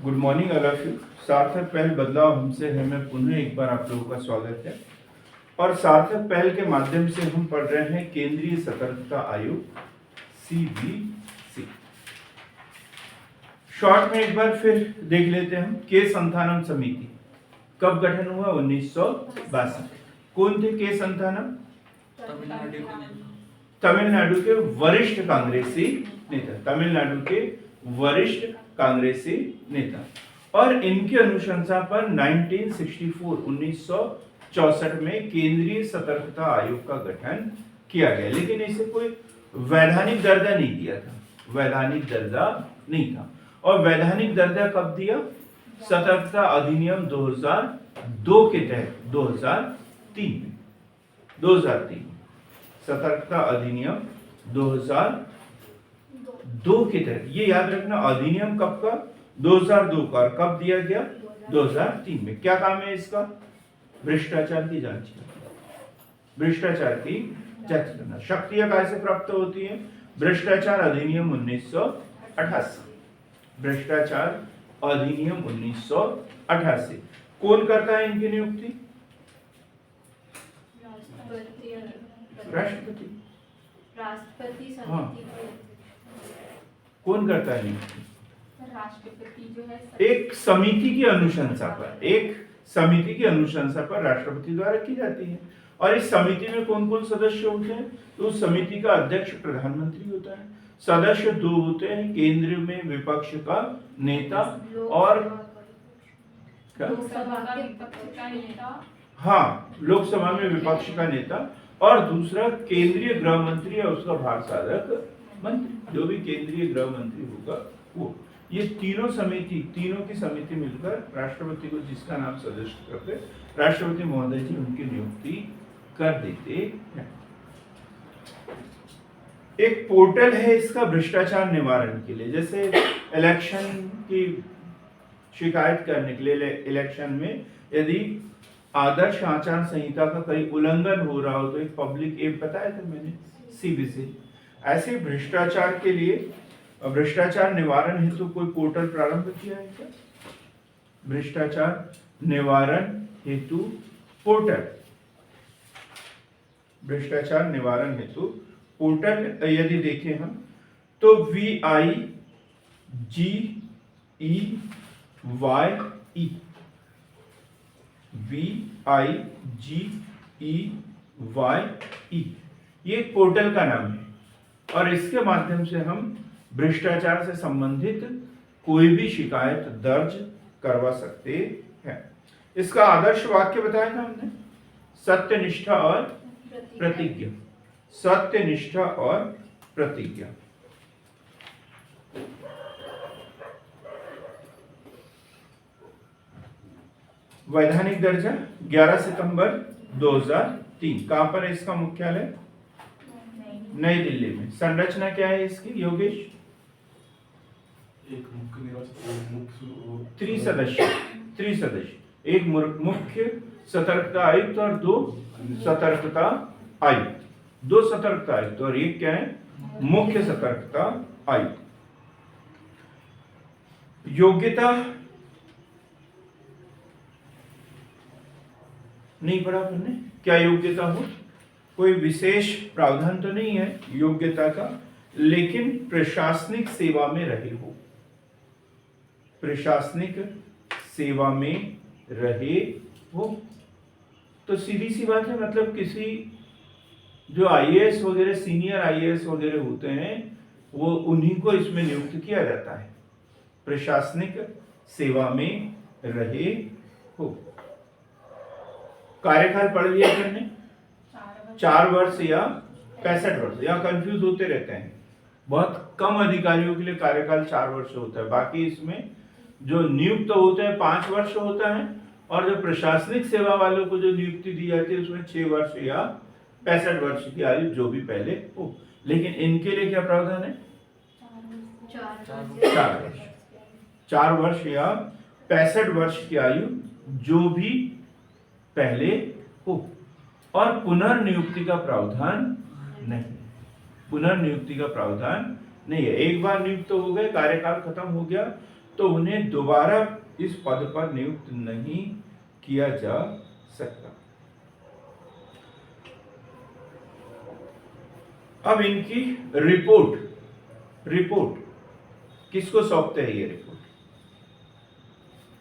Good morning all of you. सार्थक पहल बदलाव हमसे है में पुनः एक बार आप लोगों का स्वागत है। और सार्थक पहल के माध्यम से हम पढ़ रहे हैं केंद्रीय सतर्कता आयोग CBC। शॉर्ट में एक बार फिर देख लेते हैं हम। के संथानम समिति कब गठन हुआ? 1962। कौन थे के संथानम? तमिलनाडु के वरिष्ठ कांग्रेसी नेता, तमिलनाडु के वरिष्ठ कांग्रेसी नेता। और इनकी अनुशंसा पर 1964 में केंद्रीय सतर्कता आयोग का गठन किया गया, लेकिन इसे कोई वैधानिक दर्जा नहीं दिया था, वैधानिक दर्जा नहीं था। और वैधानिक दर्जा कब दिया? सतर्कता अधिनियम 2002 के तहत 2003 सतर्कता अधिनियम 2002 के तहत। ये याद रखना, अधिनियम कब का? 2002 का। कब दिया गया? 2003 में। क्या काम है इसका? भ्रष्टाचार की जांच करना, भ्रष्टाचार की जांच करना। शक्तियां कैसे प्राप्त होती हैं? भ्रष्टाचार अधिनियम 1988, भ्रष्टाचार अधिनियम 1988। कौन करता है इनकी नियुक्ति? राष्ट्रपति। हाँ, कौन करता है नियुक्ति? राष्ट्रपति जो है एक समिति की अनुशंसा पर, एक समिति की अनुशंसा पर राष्ट्रपति द्वारा की जाती है। और इस समिति में कौन कौन सदस्य होते हैं? तो उस समिति का अध्यक्ष प्रधानमंत्री होता है। सदस्य दो होते हैं, केंद्र में विपक्ष का नेता और लोकसभा का विपक्ष का नेता, हाँ, लोकसभा में विपक्ष का नेता, और दूसरा केंद्रीय गृह मंत्री या उसका भार साधक मंत्री, जो भी केंद्रीय गृह मंत्री होगा वो। ये तीनों की समिति मिलकर राष्ट्रपति को जिसका नाम सजेस्ट करते, राष्ट्रपति महोदय जी उनकी नियुक्ति कर देते हैं। एक पोर्टल है इसका भ्रष्टाचार निवारण के लिए। जैसे इलेक्शन की शिकायत करने के लिए, इलेक्शन में यदि आदर्श आचार संहिता का कहीं उल्लंघन हो रहा हो तो एक पब्लिक ऐप बताया था मैंने, CBC। ऐसे भ्रष्टाचार के लिए, भ्रष्टाचार निवारण हेतु कोई पोर्टल प्रारंभ किया है क्या? भ्रष्टाचार निवारण हेतु पोर्टल, भ्रष्टाचार निवारण हेतु पोर्टल यदि देखें हम तो VIGEYE ये एक पोर्टल का नाम है। और इसके माध्यम से हम भ्रष्टाचार से संबंधित कोई भी शिकायत दर्ज करवा सकते हैं। इसका आदर्श वाक्य बताया था हमने, सत्यनिष्ठा और प्रतिज्ञा, सत्यनिष्ठा और प्रतिज्ञा। वैधानिक दर्जा 11 सितंबर 2003। कहां पर है इसका मुख्यालय? नई दिल्ली में। संरचना क्या है इसकी योगेश? एक मुख्य निर्वाचन, त्रिसदस्य, एक मुख्य सतर्कता आयुक्त और दो सतर्कता आयुक्त, दो सतर्कता आयुक्त और एक क्या है? मुख्य सतर्कता आयुक्त। योग्यता नहीं पढ़ा आपने? क्या योग्यता हो? कोई विशेष प्रावधान तो नहीं है योग्यता का, लेकिन प्रशासनिक सेवा में रहे हो, प्रशासनिक सेवा में रहे हो। तो सीधी सी बात है, मतलब किसी जो IAS वगैरह, सीनियर IAS वगैरह होते हैं, वो उन्हीं को इसमें नियुक्त किया जाता है। प्रशासनिक सेवा में रहे हो। कार्यकाल पढ़ लिया करने, 4 वर्ष या 65 वर्ष, या कंफ्यूज होते रहते हैं। बहुत कम अधिकारियों के लिए कार्यकाल 4 वर्ष होता है, बाकी इसमें जो नियुक्त होते हैं 5 वर्ष होता है, और जो प्रशासनिक सेवा वालों को जो नियुक्ति दी जाती है उसमें 6 वर्ष या 65 वर्ष की आयु जो भी पहले हो। लेकिन इनके लिए क्या प्रावधान है? 4 वर्ष या 65 वर्ष की आयु जो भी पहले हो। और पुनर्नियुक्ति का प्रावधान नहीं, पुनर्नियुक्ति का प्रावधान नहीं है। एक बार नियुक्त हो गए, कार्यकाल खत्म हो गया, तो उन्हें दोबारा इस पद पर नियुक्त नहीं किया जा सकता। अब इनकी रिपोर्ट किसको सौंपते हैं? ये रिपोर्ट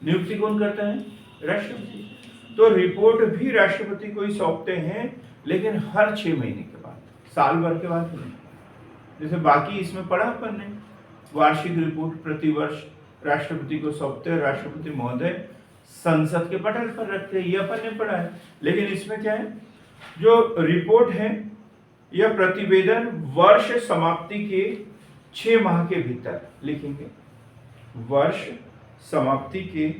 नियुक्ति कौन करता है? राष्ट्रपति। तो रिपोर्ट भी राष्ट्रपति को ही सौंपते हैं, लेकिन हर 6 महीने के बाद, साल भर के बाद नहीं। जैसे बाकी इसमें पढ़ा अपन ने, वार्षिक रिपोर्ट प्रतिवर्ष राष्ट्रपति को सौंपते हैं, राष्ट्रपति महोदय संसद के पटल पर रखते हैं, ये अपन ने पढ़ा है। लेकिन इसमें क्या है, जो रिपोर्ट है यह प्रतिवेदन वर्ष समाप्ति के 6 माह के भीतर लिखेंगे। वर्ष समाप्ति के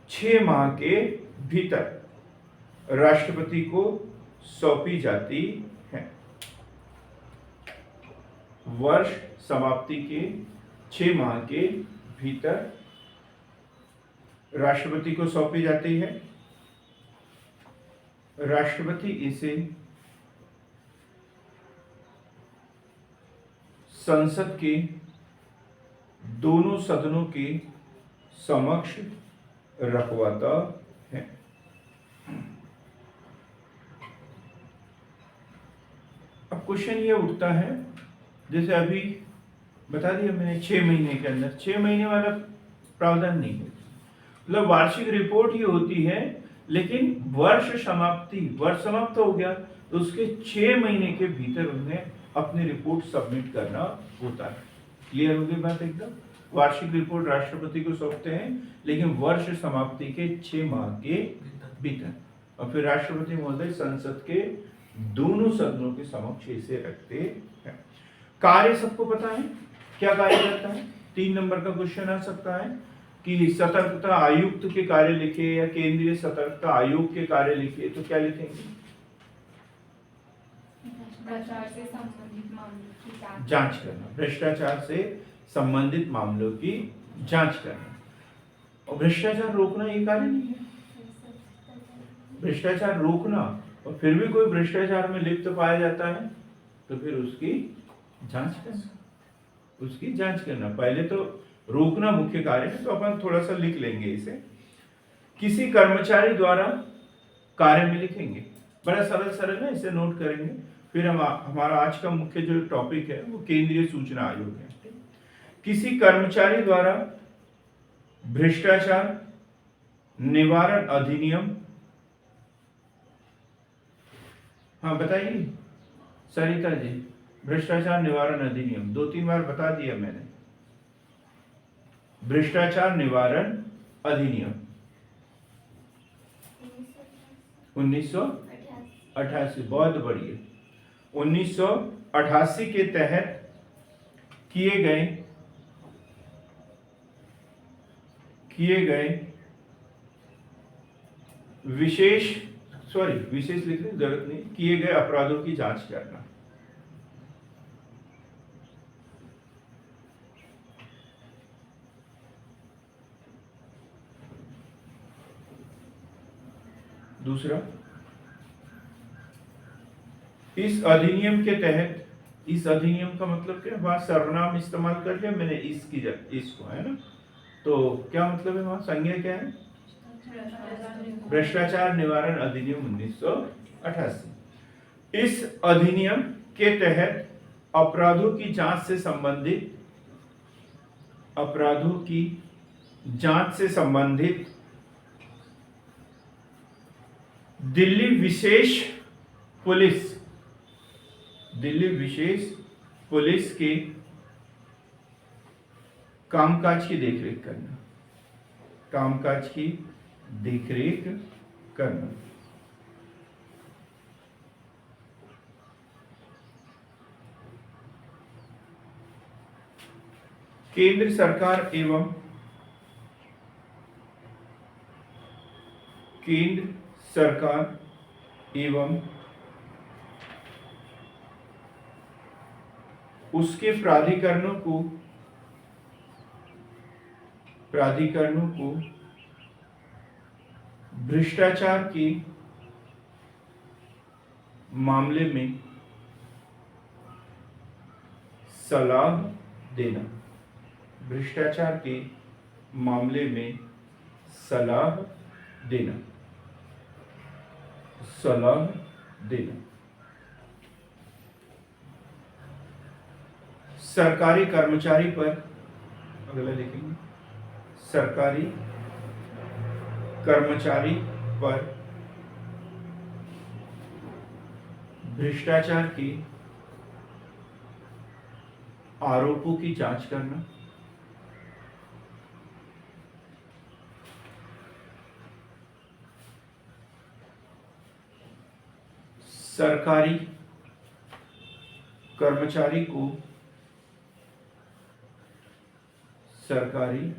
6 माह के भीतर राष्ट्रपति को सौंपी जाती है। वर्ष समाप्ति के 6 माह के भीतर राष्ट्रपति को सौंपी जाती है। राष्ट्रपति इसे संसद के दोनों सदनों के समक्ष रखवाता है। अब क्वेश्चन ये उठता है, जैसे अभी बता दिया मैंने 6 महीने के अंदर, 6 महीने वाला प्रावधान नहीं है। मतलब वार्षिक रिपोर्ट ये होती है, लेकिन वर्ष समाप्त हो गया तो उसके 6 महीने के भीतर उन्हें अपनी रिपोर्ट सबमिट करना होता है। क्लियर हो गई बात एकदम? वार्षिक रिपोर्ट राष्ट्रपति को सौंपते हैं, लेकिन वर्ष समाप्ति के 6 माह के भीतर, और फिर राष्ट्रपति महोदय संसद के दोनों सदनों के समक्ष इसे रखते हैं। कार्य सबको पता है, क्या कार्य करता है? 3 नंबर का क्वेश्चन आ सकता है कि सतर्कता आयुक्त के कार्य लिखे या केंद्रीय सतर्कता आयोग के कार्य लिखे, तो क्या लिखेंगे? भ्रष्टाचार से संबंधित मामलों की जांच करना, भ्रष्टाचार से संबंधित मामलों की जांच करना। और भ्रष्टाचार रोकना ये कार्य नहीं है। भ्रष्टाचार रोकना, और फिर भी कोई भ्रष्टाचार में लिप्त पाया जाता है तो फिर उसकी जांच करना। पहले तो रोकना मुख्य कार्य है, तो अपन थोड़ा सा लिख लेंगे इसे। किसी कर्मचारी द्वारा कार्य में लिखेंगे, बड़ा सरल है, इसे नोट करेंगे। फिर हमारा आज का मुख्य जो टॉपिक है वो केंद्रीय सूचना आयोग है। किसी कर्मचारी द्वारा भ्रष्टाचार निवारण अधिनियम, हाँ बताइए सरिता जी, भ्रष्टाचार निवारण अधिनियम 2-3 बार बता दिया मैंने। भ्रष्टाचार निवारण अधिनियम 1988, बहुत बढ़िया। 1988 के तहत किए गए विशेष लिखने की जरूरत नहीं, किए गए अपराधों की जांच करना। दूसरा, इस अधिनियम के तहत, इस अधिनियम का मतलब क्या, वहां सर्वनाम इस्तेमाल कर लिया मैंने इसको, है ना? तो क्या मतलब है, वहां संज्ञा क्या है? भ्रष्टाचार निवारण अधिनियम 1988। इस अधिनियम के तहत अपराधों की जांच से संबंधित दिल्ली विशेष पुलिस के कामकाज की देखरेख करना। केंद्र सरकार एवं उसके प्राधिकरणों को भ्रष्टाचार के मामले में सलाह देना। भ्रष्टाचार के मामले में सलाह देना, सलाह देना। सरकारी कर्मचारी पर, अगला लिखेंगे, सरकारी कर्मचारी पर भ्रष्टाचार के आरोपों की जांच करना, सरकारी कर्मचारी को, सरकारी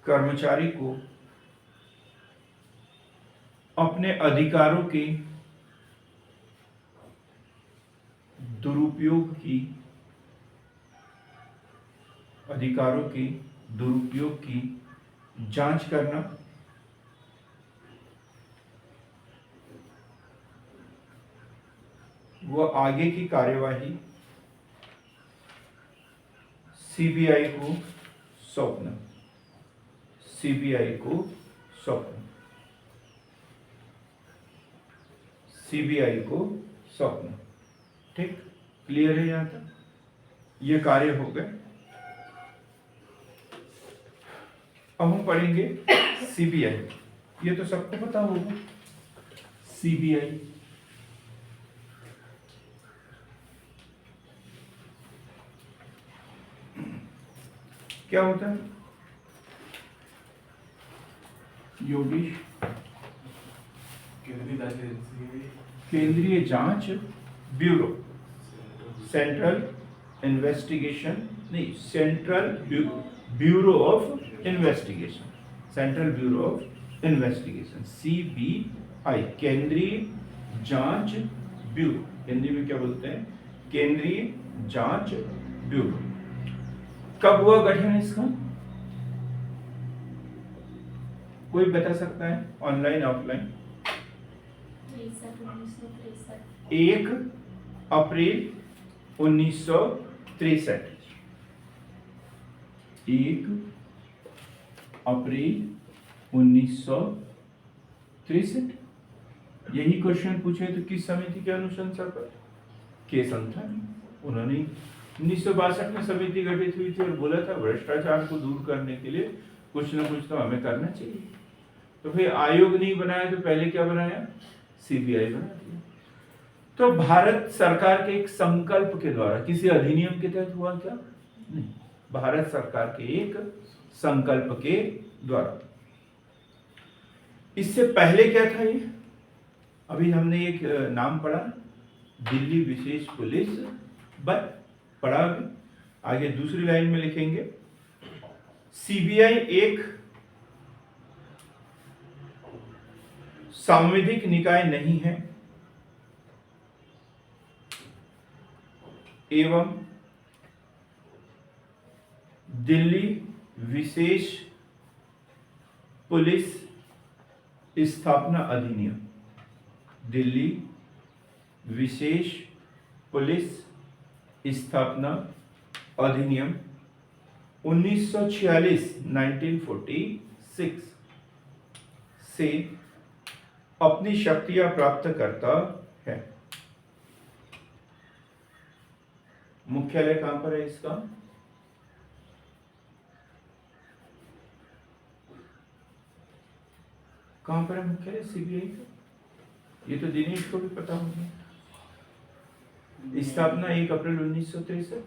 कर्मचारी को अपने अधिकारों के दुरुपयोग की, अधिकारों के दुरुपयोग की जांच करना, व आगे की कार्यवाही सीबीआई को सौंपना, सीबीआई को सौंपना, सीबीआई को सौंपना। ठीक, क्लियर है यहां तक? ये कार्य हो गए। अब हम पढ़ेंगे सीबीआई। ये तो सबको पता होगा, सीबीआई क्या होता है? योगेश, केंद्रीय जांच ब्यूरो, सेंट्रल इन्वेस्टिगेशन, नहीं, central bureau of investigation, central bureau of investigation, CBI, केंद्रीय जांच ब्यूरो। हिंदी में क्या बोलते हैं? केंद्रीय जांच ब्यूरो। कब हुआ गठन इसका? कोई बता सकता है? Online, offline? 1 अप्रैल 1963। 1 अप्रैल 1963। यही क्वेश्चन पूछे तो किस समिति के अनुशंसा पर? के संथानी। उन्होंने 1962 में समिति गठित हुई थी और बोला था भ्रष्टाचार को दूर करने के लिए कुछ ना कुछ तो हमें करना चाहिए। तो फिर आयोग नहीं बनाया तो पहले क्या बनाया? सीबीआई बना दिया। तो भारत सरकार के एक संकल्प के द्वारा, किसी अधिनियम के तहत हुआ क्या? नहीं, भारत सरकार के एक संकल्प के द्वारा। इससे पहले क्या था ये? अभी हमने एक नाम पढ़ा, दिल्ली विशेष पुलिस बल, पढ़ा। अभी आगे दूसरी लाइन में लिखेंगे, सीबीआई एक सांविधिक निकाय नहीं है एवं दिल्ली विशेष पुलिस स्थापना अधिनियम, दिल्ली विशेष पुलिस स्थापना अधिनियम 1946 से अपनी शक्तियां प्राप्त करता है। मुख्यालय कहां पर है इसका? कहां पर है मुख्यालय सीबीआई का? ये तो दिनेश को भी पता होगा। स्थापना 1 अप्रैल 1963,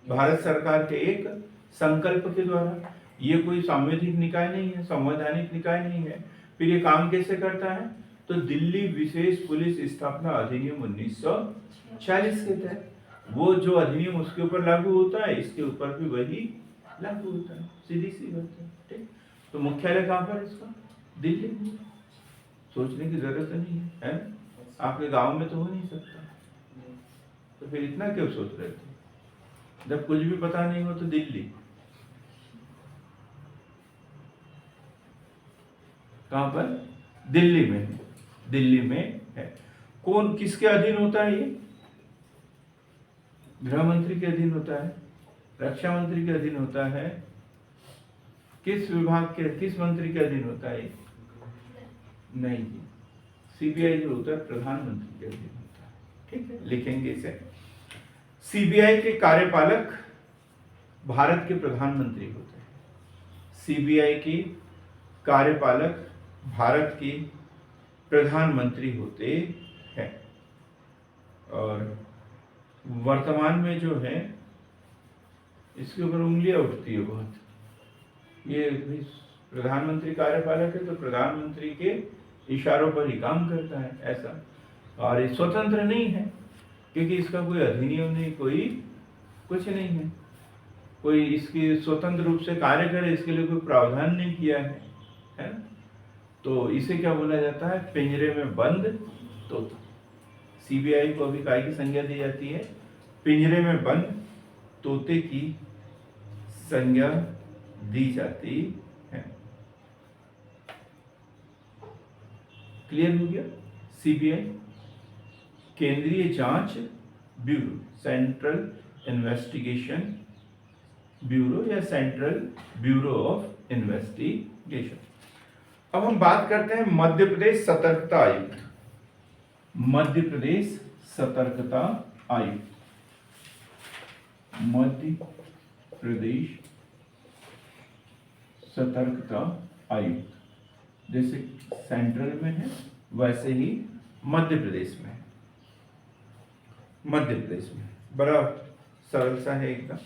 भारत सरकार के एक संकल्प के द्वारा। ये कोई सांविधिक निकाय नहीं है, संवैधानिक निकाय नहीं है। फिर ये काम कैसे करता है? तो दिल्ली विशेष पुलिस स्थापना अधिनियम 1946 के तहत वो जो अधिनियम उसके ऊपर लागू होता है, इसके ऊपर भी वही लागू होता है। सीधी सी बात है। ठीक, तो मुख्यालय कहां पर है इसका? दिल्ली में। सोचने की जरूरत नहीं है, है? आपके गांव में तो हो नहीं सकता, तो फिर इतना क्यों सोच रहे थे? जब कुछ भी पता नहीं हो तो दिल्ली कहां पर? दिल्ली में है, दिल्ली में है। कौन, किसके अधीन होता है ये? गृह मंत्री के अधीन होता है, रक्षा मंत्री के अधीन होता है, किस विभाग के, किस मंत्री के अधीन होता है? नहीं जी, सीबीआई जो होता है प्रधानमंत्री के अधीन होता है। ठीक है, लिखेंगे इसे। सीबीआई के कार्यपालक भारत के प्रधानमंत्री होते हैं। सीबीआई की कार्यपालक भारत की प्रधानमंत्री होते हैं। और वर्तमान में जो है इसके ऊपर उंगलियां उठती है बहुत। ये प्रधानमंत्री कार्यपालक है तो प्रधानमंत्री के इशारों पर ही काम करता है, ऐसा। और ये स्वतंत्र नहीं है क्योंकि इसका कोई अधिनियम नहीं, कोई कुछ नहीं है, कोई इसकी स्वतंत्र रूप से कार्य करे इसके लिए कोई प्रावधान नहीं किया है ना? तो इसे क्या बोला जाता है? पिंजरे में बंद तोता। सीबीआई को अभी काय की संज्ञा दी जाती है? पिंजरे में बंद तोते की संज्ञा दी जाती है। क्लियर हो गया? सीबीआई केंद्रीय जांच ब्यूरो, सेंट्रल इन्वेस्टिगेशन ब्यूरो या सेंट्रल ब्यूरो ऑफ इन्वेस्टिगेशन। अब हम बात करते हैं मध्य प्रदेश सतर्कता आयुक्त। मध्य प्रदेश सतर्कता आयुक्त, मध्य प्रदेश सतर्कता आयुक्त, जैसे सेंट्रल में है वैसे ही मध्य प्रदेश में है। मध्य प्रदेश में बड़ा सरल सा है एकदम।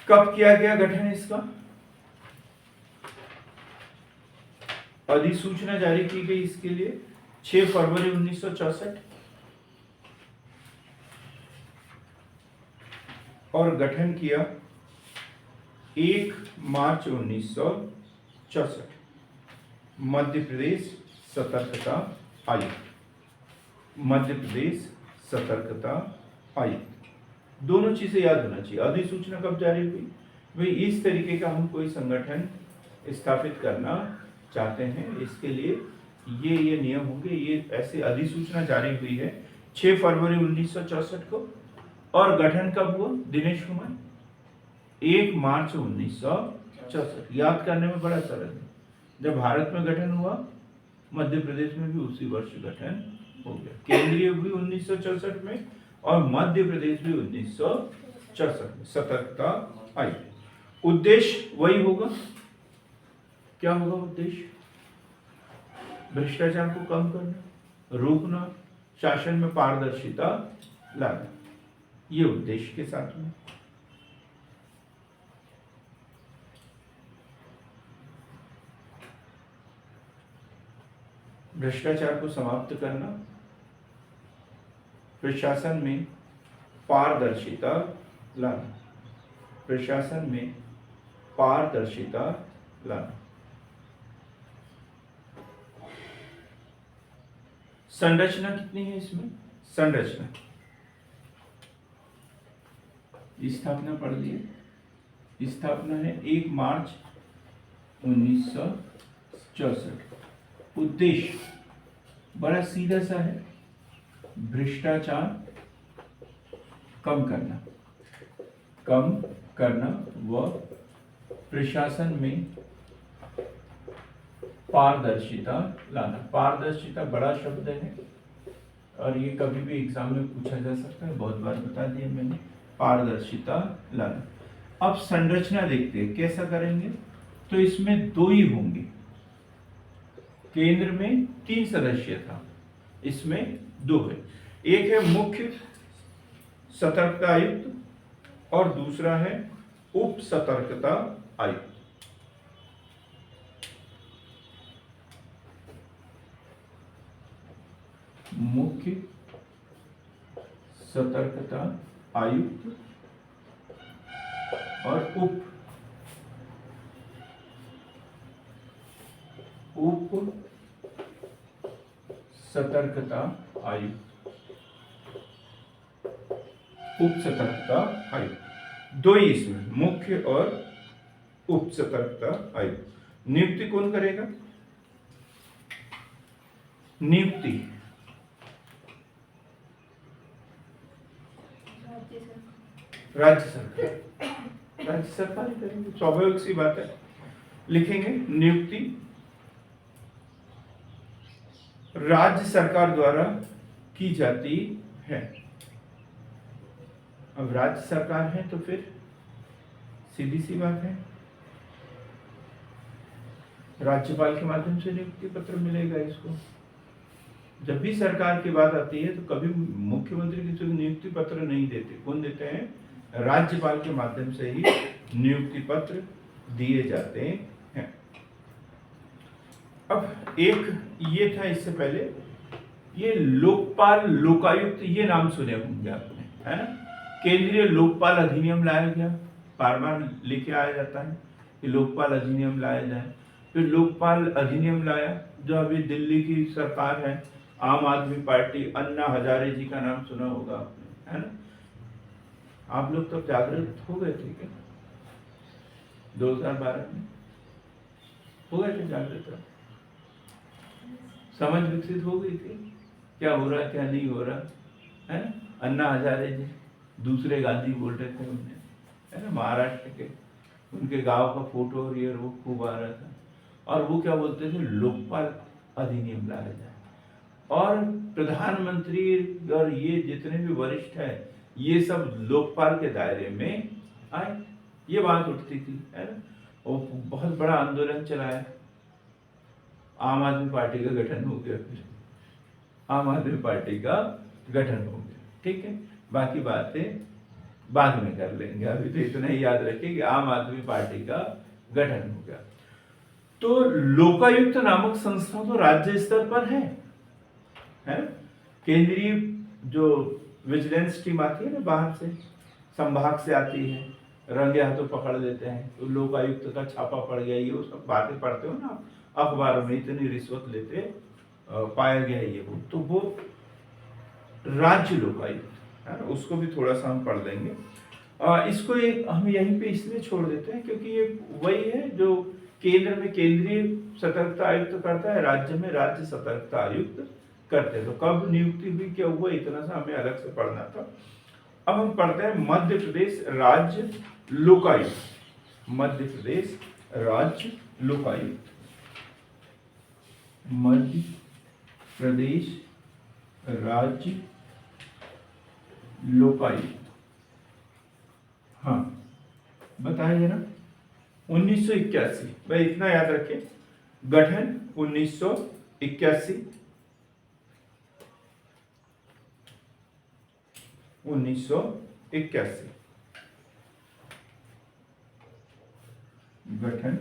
कब किया गया गठन इसका? अधिसूचना जारी की गई इसके लिए 6 फरवरी 1964 और गठन किया 1 मार्च 1964। मध्य प्रदेश सतर्कता आयुक्त, मध्य प्रदेश सतर्कता आयुक्त, दोनों चीजें याद होना चाहिए। अधिसूचना कब जारी हुई? भाई इस तरीके का हम कोई संगठन स्थापित करना चाहते हैं, इसके लिए ये नियम होंगे। ये ऐसे अधिसूचना जारी हुई है 6 फरवरी 1964 को और गठन कब हुआ दिनेश कुमार? 1 मार्च 1964। याद करने में बड़ा सरल है। जब भारत में गठन हुआ मध्य प्रदेश में भी उसी वर्ष गठन हो गया। केंद्रीय भी 1964 में और मध्य प्रदेश भी 1964 में। सतर्कता आयुक्त, उद्देश्य वही होगा। क्या होगा उद्देश्य? भ्रष्टाचार को कम करना, रोकना, शासन में पारदर्शिता लाना, ये उद्देश्य के साथ में। भ्रष्टाचार को समाप्त करना, प्रशासन में पारदर्शिता लाना, प्रशासन में पारदर्शिता लाना। संरचना कितनी है इसमें? संरचना, स्थापना पढ़ लिए। स्थापना है 1 मार्च 1964। उद्देश्य बड़ा सीधा सा है, भ्रष्टाचार कम करना व प्रशासन में पारदर्शिता लाना। पारदर्शिता बड़ा शब्द है और ये कभी भी एग्जाम में पूछा जा सकता है, बहुत बार बता दिया मैंने। पारदर्शिता लाना। अब संरचना देखते हैं कैसा करेंगे। तो इसमें 2 ही होंगे। केंद्र में 3 सदस्य था, इसमें 2 है। एक है मुख्य सतर्कता आयुक्त और दूसरा है उप सतर्कता आयुक्त। मुख्य सतर्कता आयुक्त और उप सतर्कता आयुक्त। उप सतर्कता आयुक्त 2 ही इसमें, मुख्य और उप सतर्कता आयुक्त। नियुक्ति कौन करेगा? नियुक्ति राज्य सरकार ही करेगी, स्वाभाविक सी बात है। लिखेंगे नियुक्ति राज्य सरकार द्वारा की जाती है। अब राज्य सरकार है तो फिर सीधी सी बात है, राज्यपाल के माध्यम से नियुक्ति पत्र मिलेगा इसको। जब भी सरकार की बात आती है तो कभी मुख्यमंत्री किसी को नियुक्ति पत्र नहीं देते। कौन देते हैं? राज्यपाल के माध्यम से ही नियुक्ति पत्र दिए जाते हैं। अब एक ये था, इससे पहले ये लोकपाल लोकायुक्त, ये नाम सुने होंगे आपने, है ना। केंद्रीय लोकपाल अधिनियम लाया गया, बार बार लेके आया जाता है कि लोकपाल अधिनियम लाया जाए। फिर लोकपाल अधिनियम लाया जो अभी दिल्ली की सरकार है, आम आदमी पार्टी, अन्ना हजारे जी का नाम सुना होगा आपने, है ना। आप लोग तो जागृत हो गए थे क्या 2012 में? हो गए थे जागृत? समझ विकसित हो गई थी क्या हो रहा है क्या नहीं हो रहा, है ना। अन्ना हजारे जी दूसरे गांधी बोल रहे थे उन्हें, है ना, महाराष्ट्र के। उनके गांव का फोटो और ये वो खूब आ रहा था, और वो क्या बोलते थे, लोकपाल अधिनियम लाया जाए। और प्रधानमंत्री और ये जितने भी वरिष्ठ है ये सब लोकपाल के दायरे में आए, ये बात उठती थी, है ना। और बहुत बड़ा आंदोलन चलाया, आम आदमी पार्टी का गठन हो गया। फिर आम आदमी पार्टी का गठन हो गया, ठीक है। बाकी बातें बाद में कर लेंगे, अभी तो इतना ही याद रखिए कि आम आदमी पार्टी का गठन हो गया। तो लोकायुक्त नामक संस्था तो राज्य स्तर पर है। केंद्रीय जो विजिलेंस टीम आती है ना बाहर से, संभाग से आती है, रंगे हाथों पकड़ लेते हैं, तो लोकायुक्त का छापा पड़ गया, ये सब बातें पढ़ते हो ना अखबारों में, इतनी रिश्वत लेते पाया गया ये वो, तो वो राज्य लोकायुक्त है ना, उसको भी थोड़ा सा हम पढ़ लेंगे। इसको एक हम यहीं पे इसलिए छोड़ देते हैं क्योंकि ये वही है जो केंद्र में केंद्रीय सतर्कता आयुक्त करता है, राज्य में राज्य सतर्कता आयुक्त करते। तो कब नियुक्ति हुई, क्या हुआ, इतना सा हमें अलग से पढ़ना था। अब हम पढ़ते हैं मध्य प्रदेश राज्य लोकायुक्त। मध्य प्रदेश राज्य लोकायुक्त, मध्य प्रदेश राज्य लोकायुक्त। हाँ बताएं जरा। 1981, भाई इतना याद रखें, गठन 1981, 1981 गठन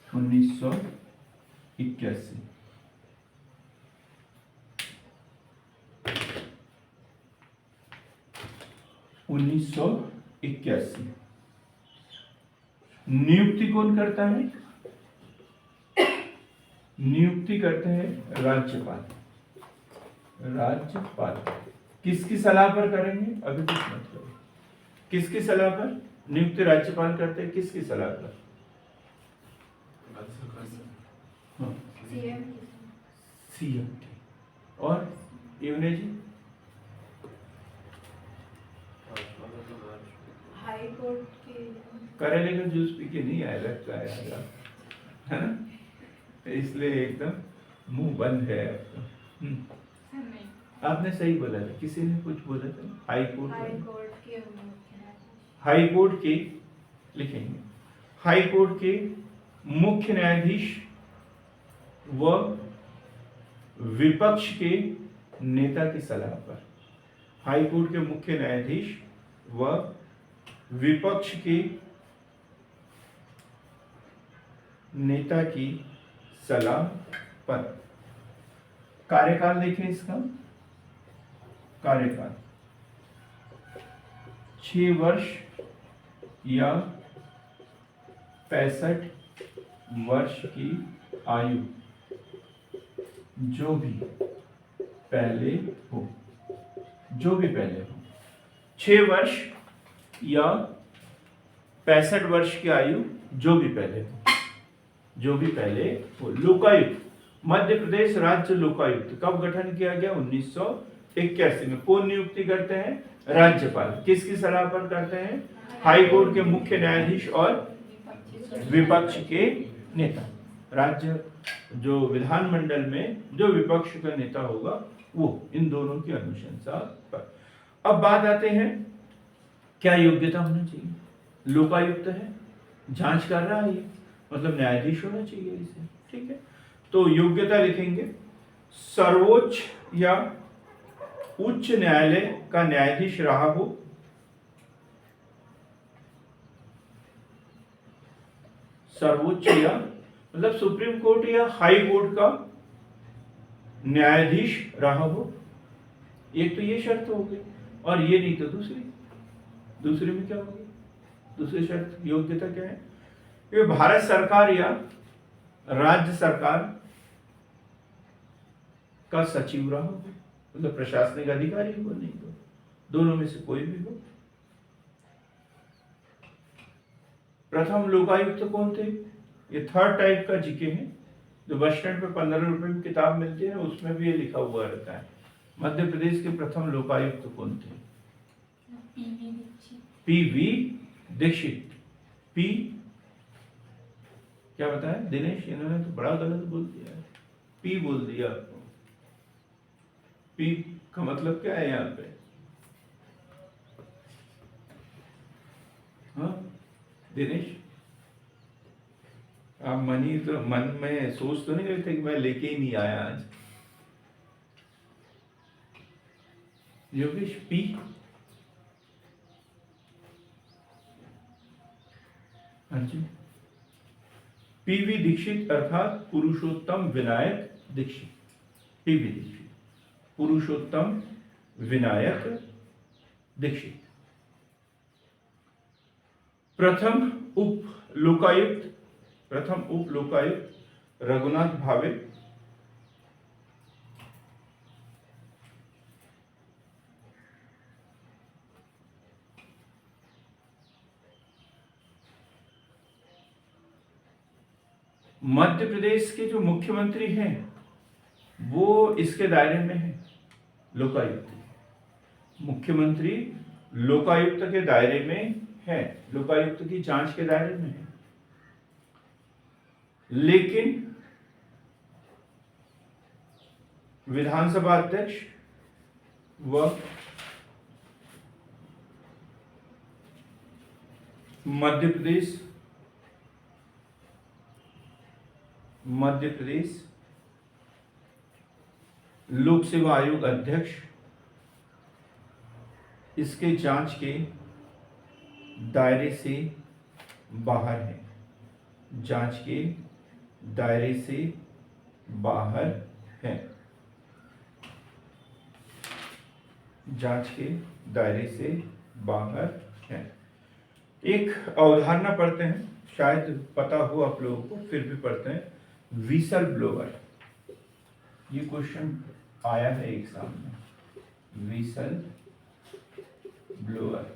1981। नियुक्ति कौन करता है? नियुक्ति करते हैं राज्यपाल। राज्यपाल किसकी सलाह पर करेंगे, अभी कुछ मत करो। किसकी सलाह पर नियुक्ति राज्यपाल करते हैं, किसकी सलाह पर? हाँ सीएम की। और इवने जी हाई कोर्ट के करेले का जूस पी के नहीं आया लगता है ना, इसलिए एकदम मुंह बंद है आपका। आपने सही बोला था, किसी ने कुछ बोला था हाई कोर्ट के, हाई कोर्ट के लिखेंगे, हाई कोर्ट के मुख्य न्यायाधीश व विपक्ष के नेता की सलाह पर। हाई कोर्ट के मुख्य न्यायाधीश व विपक्ष के नेता की सलाह पर। कार्यकाल देखें इसका, कार्यकाल 6 वर्ष या 65 वर्ष की आयु, जो भी पहले हो, जो भी पहले हो। 6 वर्ष या 65 वर्ष की आयु, जो भी पहले हो, जो भी पहले हो। लोकायुक्त, मध्य प्रदेश राज्य लोकायुक्त कब गठन किया गया? 1981 में। कौन नियुक्ति करते हैं? राज्यपाल। किसकी सलाह पर करते हैं? हाई कोर्ट के मुख्य न्यायाधीश और विपक्ष के नेता। राज्य जो विधानमंडल में जो विपक्ष का नेता होगा वो, इन दोनों की अनुशंसा पर। अब बात आते हैं क्या योग्यता होनी चाहिए। लोकायुक्त है, जांच कर रहा है, ये मतलब न्यायाधीश होना चाहिए इसे, ठीक है। तो योग्यता लिखेंगे सर्वोच्च या उच्च न्यायालय का न्यायाधीश रहा हो, सर्वोच्च या मतलब सुप्रीम कोर्ट या हाई कोर्ट का न्यायाधीश रहा हो, एक तो ये शर्त हो गई, और ये नहीं तो दूसरी में क्या होगी, दूसरी शर्त योग्यता क्या है, ये भारत सरकार या राज्य सरकार का सचिव रहा हो, मतलब प्रशासनिक अधिकारी हो, नहीं तो दोनों में से कोई भी हो। प्रथम लोकायुक्त कौन थे, ये थर्ड टाइप का जीके है, जो बस स्टैंड पे 15 रुपए में किताब मिलती है, उसमें भी ये लिखा हुआ रहता है। मध्य प्रदेश के प्रथम लोकायुक्त कौन थे, पीवी दीक्षित। पी क्या बताया दिनेश, इन्होंने तो बड़ा गलत बोल दिया है, पी बोल दिया आपको। पी का मतलब क्या है यहाँ पे, हाँ दिनेश, आप मन में सोच तो नहीं रहे थे कि मैं लेके ही नहीं आया आज। योगेश पी, हाँ जी, पीवी दीक्षित अर्थात पुरुषोत्तम विनायक दीक्षित। पीवी दीक्षित, पुरुषोत्तम विनायक दीक्षित। प्रथम उप लोकायुक्त रघुनाथ भावे। मध्य प्रदेश के जो मुख्यमंत्री हैं वो इसके दायरे में है, लोकायुक्त। मुख्यमंत्री लोकायुक्त के दायरे में है, लोकायुक्त की जांच के दायरे में है। लेकिन विधानसभा अध्यक्ष व मध्य प्रदेश लोक सेवा आयोग अध्यक्ष इसके जांच के दायरे से बाहर है, जांच के दायरे से बाहर है, जांच के दायरे से बाहर है। एक अवधारणा पढ़ते हैं, शायद पता हो आप लोगों को, फिर भी पढ़ते हैं। व्हिसल ब्लोअर, ये क्वेश्चन आया है एग्जाम में। व्हिसल ब्लोअर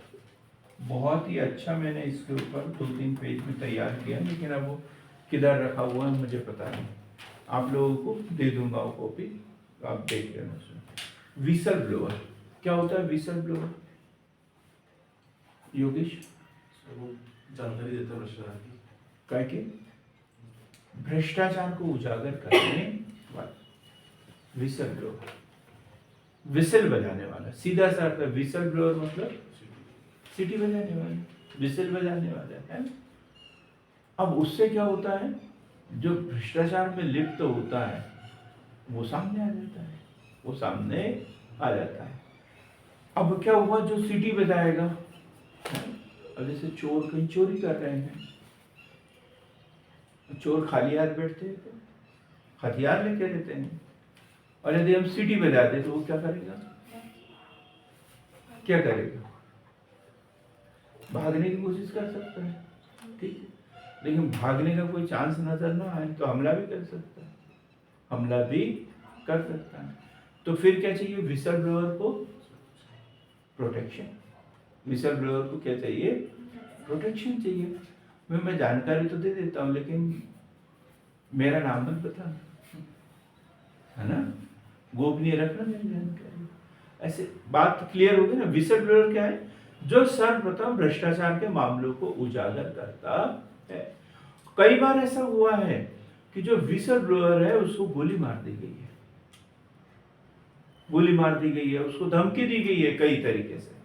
बहुत ही अच्छा, मैंने इसके ऊपर 2-3 पेज में तैयार किया, लेकिन अब वो किधर रखा हुआ है मुझे पता नहीं। आप लोगों को दे दूंगा वो कॉपी, आप देख लेना उसमें। व्हिसल ब्लोअर क्या होता है, व्हिसल ब्लोअर योगेश? जानकारी देता है भ्रष्टाचार की, क्या के भ्रष्टाचार को उजागर करने वाला व्हिसल ब्लोअर, विसल बजाने वाला, सीधा सा अर्थ है। व्हिसल ब्लोअर मतलब सीटी बजाने वाला, विसल बजाने वाला है। अब उससे क्या होता है, जो भ्रष्टाचार में लिप्त होता है वो सामने आ जाता है, वो सामने आ जाता है। अब क्या हुआ, जो सीटी बजाएगा, अब जैसे चोर कहीं चोरी कर रहे हैं, चोर खाली हाथ बैठते हैं तो हथियार लेके रहते हैं, और यदि हम सीटी बजाते तो वो क्या करेगा, क्या करेगा, भागने की कोशिश कर सकता है, ठीक है। लेकिन भागने का कोई चांस नजर ना आए तो हमला भी कर सकता है, हमला भी कर सकता है। तो फिर क्या चाहिए, व्हिसल ब्लोअर को प्रोटेक्शन, व्हिसल ब्लोअर को क्या चाहिए, प्रोटेक्शन चाहिए। मैं जानकारी तो दे देता हूँ, लेकिन मेरा नाम मत बताना, है ना, गोपनीय रखना मेरी जानकारी। ऐसे बात क्लियर हो गई ना। व्हिसल ब्लोअर क्या है, जो सर्वप्रथम भ्रष्टाचार के मामलों को उजागर करता है। कई बार ऐसा हुआ है कि जो विसल ब्लोअर है उसको गोली मार दी गई है, गोली मार दी गई है, उसको धमकी दी गई है कई तरीके से।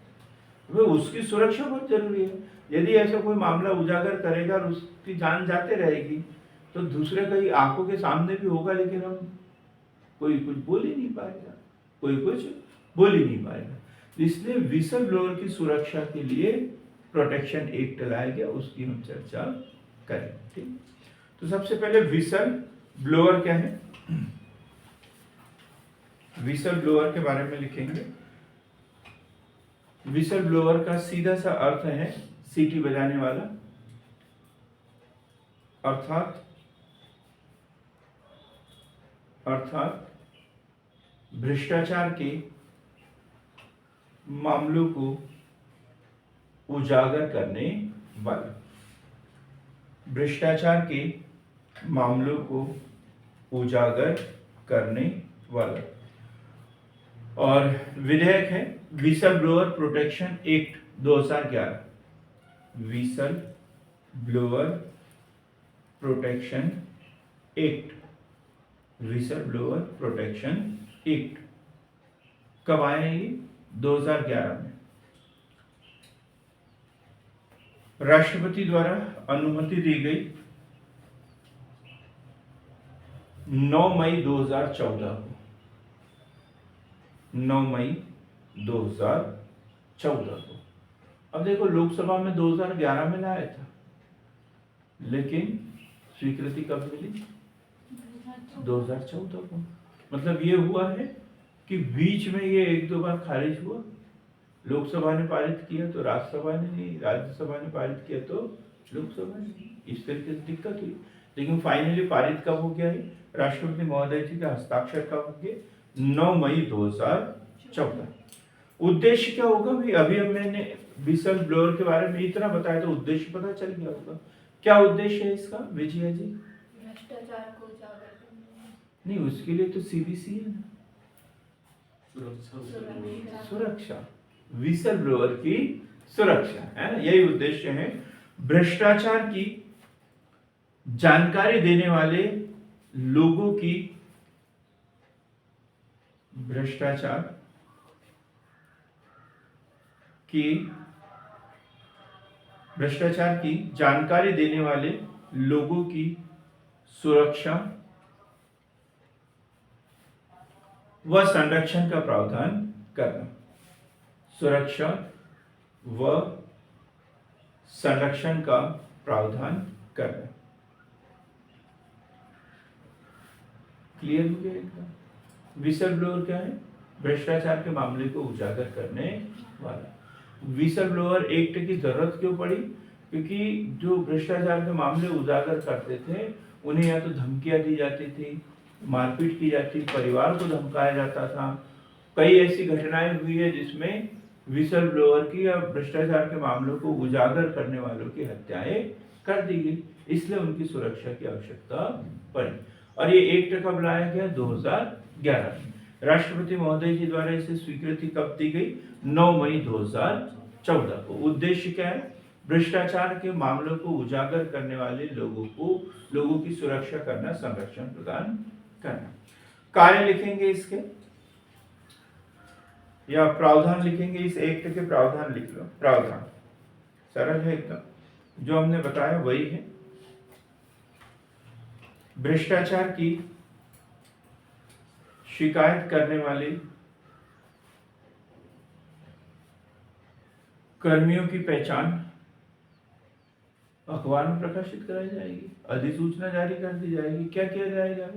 वो उसकी सुरक्षा बहुत जरूरी है। यदि ऐसा कोई मामला उजागर करेगा और उसकी जान जाते रहेगी तो दूसरे कई आंखों के सामने भी होगा, लेकिन हम कोई कुछ बोल ही नहीं पाएगा, कोई कुछ बोल ही नहीं पाएगा। इसलिए विसल ब्लोअर की सुरक्षा के लिए प्रोटेक्शन एक्ट लाया गया, उसकी हम चर्चा करें। ठीक, तो सबसे पहले विसल ब्लोअर क्या है, विसल ब्लोअर के बारे में लिखेंगे। विसल ब्लोअर का सीधा सा अर्थ है सीटी बजाने वाला, अर्थात भ्रष्टाचार के मामलों को उजागर करने वाला, भ्रष्टाचार के मामलों को उजागर करने वाला। और विधेयक है whistle blower protection act 2011, whistle blower protection act, whistle blower protection act कब आया ये? 2011 में राष्ट्रपति द्वारा अनुमति दी गई 9 मई 2014 को, 9 मई 2014 को। अब देखो लोकसभा में 2011 में लाया था, लेकिन स्वीकृति कब मिली? 2014 को। मतलब ये हुआ है कि बीच में ये एक दो बार खारिज हुआ, लोकसभा ने पारित किया तो राज्यसभा ने नहीं, राज्यसभा ने पारित किया तो लोकसभा ने नहीं, इस तरीके से दिक्कत हुई। लेकिन फाइनली पारित कब हो गया है? राष्ट्रपति महोदय जी के हस्ताक्षर कब होंगे? 9 मई 2014। उद्देश्य क्या होगा भाई? अभी अब मैंने विसल ब्लोअर के बारे में इतना बताया तो उद्देश्य पता चल गया होगा। क्या उद्देश्य है इसका विजया जी? भ्रष्टाचार को उजागर करना। नहीं, उसके लिए तो सीबीसी है ना, सुरक्षा। सुरक्षा, विसल ब्लोअर की सुरक्षा है ना, यही उद्देश्य है। भ्रष्टाचार की जानकारी देने वाले लोगों की, भ्रष्टाचार की जानकारी देने वाले लोगों की सुरक्षा व संरक्षण का प्रावधान करना, सुरक्षा व संरक्षण का प्रावधान करना। क्लियर हो गया एकदम? विसल ब्लोअर क्या है? भ्रष्टाचार के मामले को उजागर करने वाला। विसल ब्लोअर एक्ट की जरूरत क्यों पड़ी? क्योंकि जो भ्रष्टाचार के मामले उजागर करते थे उन्हें या तो धमकियां दी जाती थी, मारपीट की जाती, परिवार को धमकाया जाता था। कई ऐसी घटनाएं हुई है जिसमें विसल ब्लोअर की या भ्रष्टाचार के मामलों को उजागर करने वालों की हत्याएं कर दी गई, इसलिए उनकी सुरक्षा की आवश्यकता पड़ी। और ये एक्ट कब लाया गया? 2011 में। राष्ट्रपति महोदय जी द्वारा इसे स्वीकृति कब दी गई? 9 मई 2014 को। उद्देश्य क्या है? भ्रष्टाचार के मामलों को उजागर करने वाले लोगों की सुरक्षा करना, संरक्षण प्रदान करना। कार्य लिखेंगे इसके या प्रावधान लिखेंगे? इस एक्ट के प्रावधान लिख लो। प्रावधान सरल है एकदम, जो हमने बताया वही है। भ्रष्टाचार की शिकायत करने वाले कर्मियों की पहचान अखबार में प्रकाशित कराई जाएगी, अधिसूचना जारी कर दी जाएगी। क्या किया जाएगा?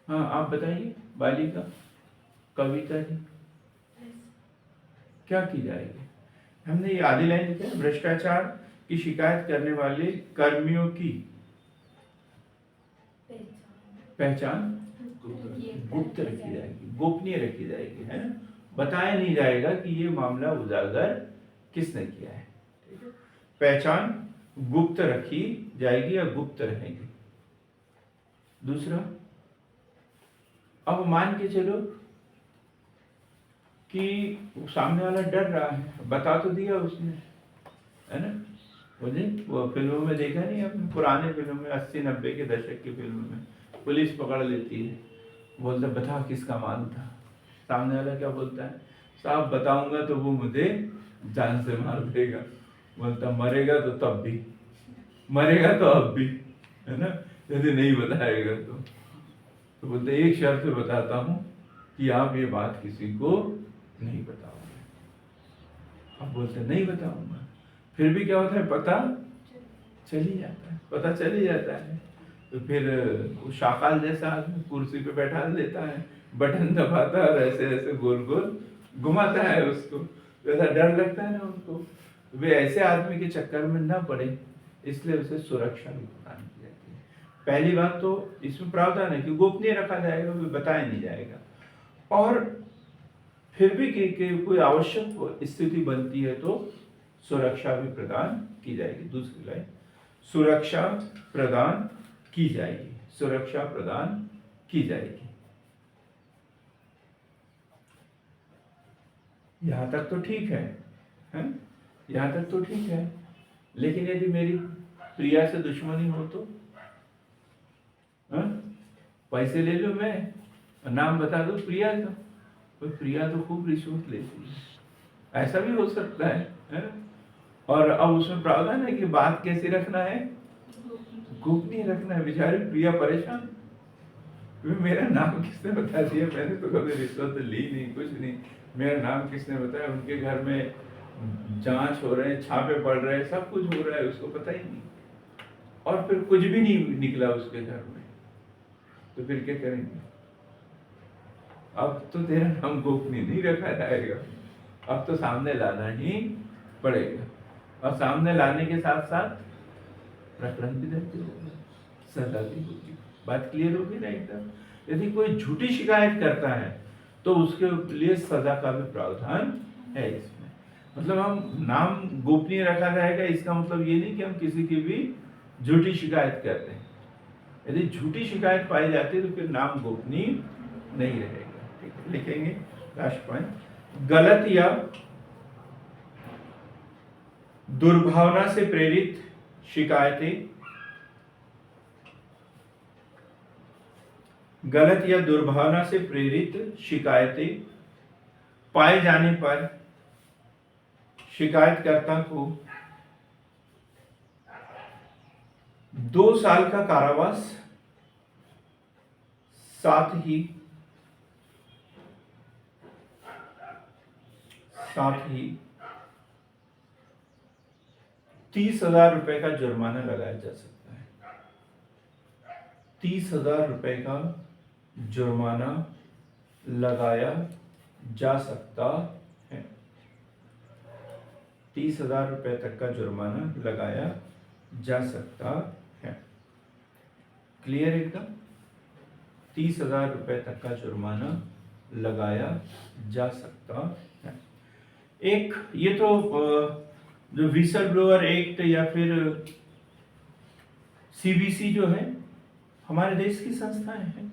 हाँ आप बताइए, बालिका कविता जी, क्या की जाएगी? हमने ये आधी लाइन लिखा है, भ्रष्टाचार की शिकायत करने वाले कर्मियों की पहचान गुप्त रखी जाएगी, गोपनीय रखी जाएगी, है ना। बताया नहीं जाएगा कि ये मामला उजागर किसने किया है। ठीक है, पहचान गुप्त रखी जाएगी या गुप्त रहेगी। दूसरा, अब मान के चलो कि सामने वाला डर रहा है, बता तो दिया उसने, है ना, मुझे वो फिल्मों में देखा नहीं आपने, पुराने फिल्मों में 80-90 के दशक की फिल्मों में पुलिस पकड़ लेती है, बोलता बता किसका माल था, सामने वाला क्या बोलता है, साहब बताऊंगा तो वो मुझे जान से मार देगा, बोलता मरेगा तो तब भी, मरेगा तो अब भी, है ना, यदि नहीं बताएगा तो बोलते एक शर्त पे बताता हूँ कि आप ये बात किसी को नहीं बताओगे। अब बोलते नहीं बताऊंगा, फिर भी क्या होता है, पता चल ही जाता है, पता चल ही जाता है। तो फिर वो शाकाल जैसा आदमी कुर्सी पे बैठा देता है, बटन दबाता है और ऐसे ऐसे गोल गोल घुमाता है उसको, वैसा डर लगता है ना उनको, वे ऐसे आदमी के चक्कर में ना पड़े, इसलिए उसे सुरक्षा भी प्रदान की जाती है। पहली बात तो इसमें प्रावधान है कि गोपनीय रखा जाएगा, वो बताया नहीं जाएगा, और फिर भी कि कोई आवश्यक स्थिति बनती है तो सुरक्षा भी प्रदान की जाएगी। दूसरी लाइन, सुरक्षा प्रदान की जाएगी, सुरक्षा प्रदान की जाएगी। यहां तक तो ठीक है, यहां तक तो ठीक है, लेकिन यदि मेरी प्रिया से दुश्मनी हो तो पैसे ले लो मैं और नाम बता दो प्रिया का, तो प्रिया तो खूब रिश्वत लेती है, ऐसा भी हो सकता है? और अब उसमें प्रावधान है कि बात कैसे रखना है, गोपनीय रखना है। बेचारी प्रिया परेशान, मेरा नाम किसने बता दिया, मैंने तो कभी रिश्वत ली नहीं, कुछ नहीं, मेरा नाम किसने बताया, उनके घर में जांच हो रहे हैं, छापे पड़ रहे हैं, सब कुछ हो रहा है, उसको पता ही नहीं, और फिर कुछ भी नहीं निकला उसके घर में, तो फिर क्या करेंगे? अब तो तेरा नाम गोपनीय नहीं रखा जाएगा, अब तो सामने लाना ही पड़ेगा, और सामने लाने के साथ साथ प्रकरण भी दर्ज होगा, सजा भी होगी। बात क्लियर होगी ना एकदम? यदि कोई झूठी शिकायत करता है तो उसके लिए सजा का भी प्रावधान है इसमें। मतलब हम नाम गोपनीय रखा जाएगा, इसका मतलब ये नहीं कि हम किसी की भी झूठी शिकायत करते हैं। यदि झूठी शिकायत पाई जाती है तो फिर नाम गोपनीय नहीं रहेगा। ठीक है, लिखेंगे लास्ट पॉइंट, गलत या दुर्भावना से प्रेरित शिकायतें, गलत या दुर्भावना से प्रेरित शिकायतें पाए जाने पर शिकायतकर्ता को 2 साल का कारावास, साथ ही 30,000 रुपए का जुर्माना लगाया जा सकता है। 30,000 रुपए का जुर्माना लगाया जा सकता है। 30,000 रुपए तक का जुर्माना लगाया जा सकता है। क्लियर एकदम? 30,000 रुपए तक का जुर्माना लगाया जा सकता है। एक ये तो जो विसल ब्लोअर एक्ट या फिर सीबीसी जो है हमारे देश की संस्थाएं हैं।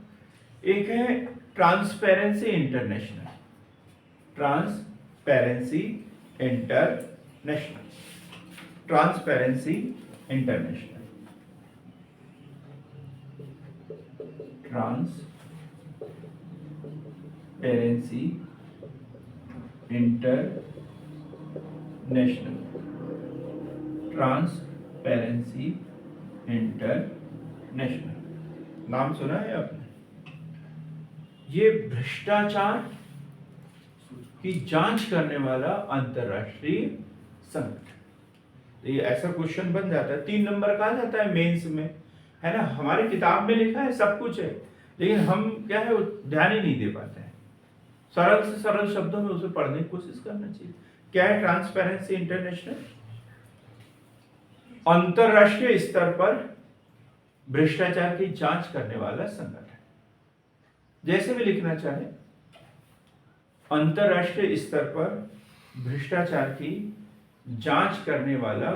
एक है transparency international, transparency international, transparency international, transparency international, transparency international, नाम सुना है आपने? ये भ्रष्टाचार की जांच करने वाला अंतरराष्ट्रीय संगठन। ये ऐसा क्वेश्चन बन जाता है, 3 नंबर का आ जाता है मेंस में, है ना? हमारी किताब में लिखा है, सब कुछ है, लेकिन हम क्या है ध्यान ही नहीं दे पाते हैं। सरल से सरल शब्दों में उसे पढ़ने की कोशिश करना चाहिए। क्या है ट्रांसपेरेंसी इंटरनेशनल? अंतरराष्ट्रीय स्तर पर भ्रष्टाचार की जांच करने वाला संगठन। जैसे भी लिखना चाहे, अंतरराष्ट्रीय स्तर पर भ्रष्टाचार की जांच करने वाला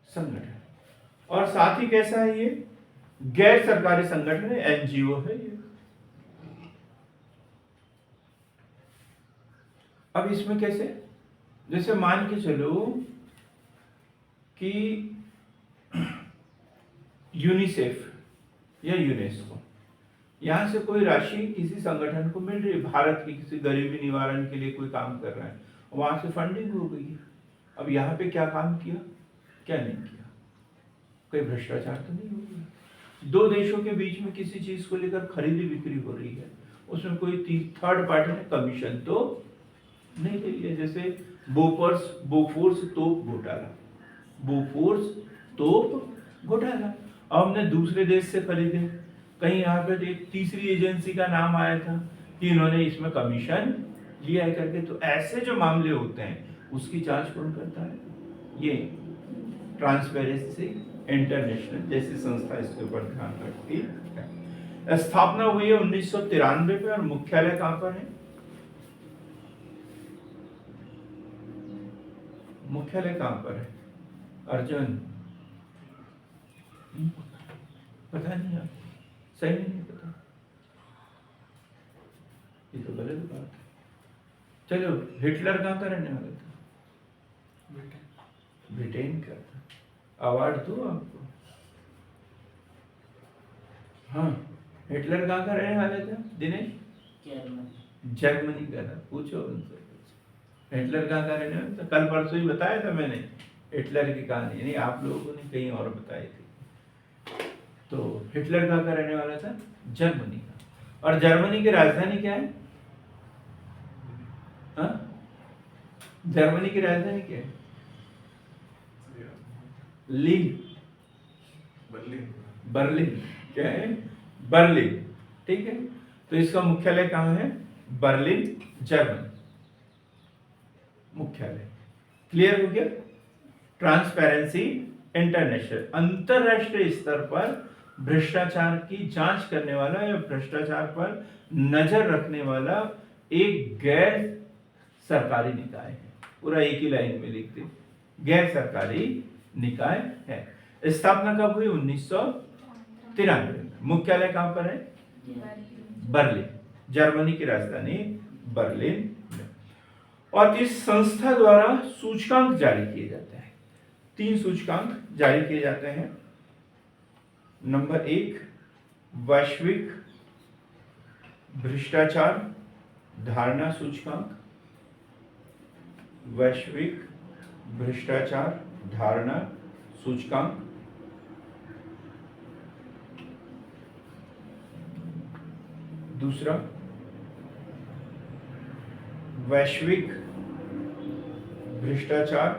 संगठन। और साथ ही कैसा है ये? गैर सरकारी संगठन है, एनजीओ है ये। अब इसमें कैसे? जैसे मान के चलो कि यूनिसेफ या यूनेस्को, यहाँ से कोई राशि किसी संगठन को मिल रही है, भारत की किसी गरीबी निवारण के लिए कोई काम कर रहा है, वहां से फंडिंग हो गई है। अब यहाँ पे क्या काम किया, क्या नहीं किया, कोई भ्रष्टाचार तो नहीं हो गया। दो देशों के बीच में किसी चीज को लेकर खरीदी बिक्री हो रही है, उसमें कोई थर्ड पार्टी ने कमीशन तो नहीं ली है। जैसे बोफोर्स तोप घोटाला, बोफोर्स तोप घोटाला, अब हमने दूसरे देश से खरीदे, कहीं यहाँ पे एक तीसरी एजेंसी का नाम आया था कि इन्होंने इसमें कमीशन लिया है करके। तो ऐसे जो मामले होते हैं उसकी जांच कौन करता है, ये ट्रांसपेरेंसी इंटरनेशनल जैसी संस्था इसके ऊपर ध्यान रखती है। स्थापना हुई है 1993 में और मुख्यालय कहां पर है, मुख्यालय कहां पर है अर्जुन, पता नहीं है, सही नहीं पता, ये तो गलत बात है। चलो, हिटलर कहां का रहने वाला था, ब्रिटेन का था। अवार्ड दो आपको। हाँ, हिटलर कहाँ का रहने वाला था दिनेश, जर्मनी का था। पूछो उनसे, हिटलर कहाँ का रहने वाला था, कल परसों ही बताया था मैंने हिटलर की कहानी, नहीं आप लोगों ने कहीं और बताई थी। तो हिटलर कहाँ का रहने वाला था, जर्मनी का। और जर्मनी की राजधानी क्या है, हाँ, जर्मनी की राजधानी क्या है, लीन, बर्लिन, क्या है, बर्लिन, ठीक है। तो इसका मुख्यालय कहाँ है, बर्लिन, जर्मनी मुख्यालय। क्लियर हो गया। ट्रांसपेरेंसी इंटरनेशनल, अंतरराष्ट्रीय स्तर पर भ्रष्टाचार की जांच करने वाला या भ्रष्टाचार पर नजर रखने वाला एक गैर सरकारी निकाय है। पूरा एक ही लाइन में लिखते, गैर सरकारी निकाय है। स्थापना कब हुई, 1993 में। मुख्यालय कहां पर है, बर्लिन, जर्मनी की राजधानी बर्लिन में। और इस संस्था द्वारा सूचकांक जारी किए जाते हैं, 3 सूचकांक जारी किए जाते हैं। नंबर 1 वैश्विक भ्रष्टाचार धारणा सूचकांक, वैश्विक भ्रष्टाचार धारणा सूचकांक। दूसरा वैश्विक भ्रष्टाचार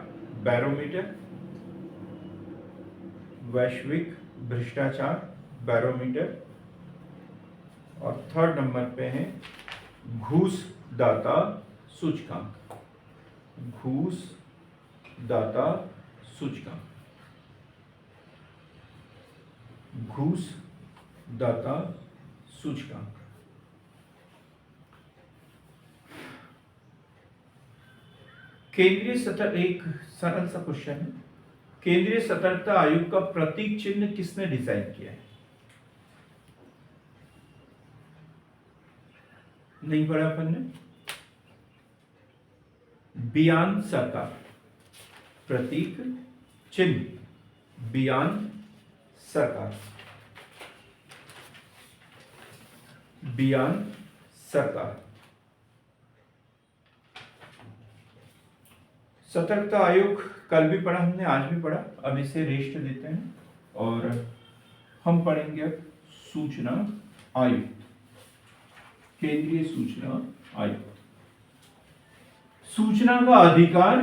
बैरोमीटर, वैश्विक भ्रष्टाचार बैरोमीटर। और थर्ड नंबर पे है घूस दाता सूचकांक, घूस दाता सूचकांक, घूस दाता सूचकांक। केंद्रीय सतर्क, एक सरल सा क्वेश्चन है, केंद्रीय सतर्कता आयोग का प्रतीक चिन्ह किसने डिजाइन किया है, नहीं पढ़ा अपन ने, बियान सरकार, प्रतीक चिन्ह बियान सरकार, बियान सरकार। सतर्कता आयोग कल भी पढ़ा हमने, आज भी पढ़ा, अब इसे रेस्ट देते हैं और हम पढ़ेंगे अब सूचना आयोग, केंद्रीय सूचना आयोग। सूचना का अधिकार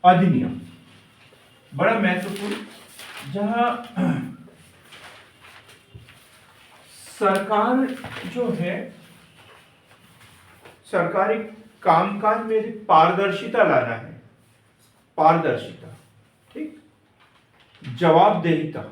अधिनियम बड़ा महत्वपूर्ण, जहां सरकार जो है, सरकारी कामकाज में यदि पारदर्शिता लाना है, पारदर्शिता, ठीक, जवाबदेहिता,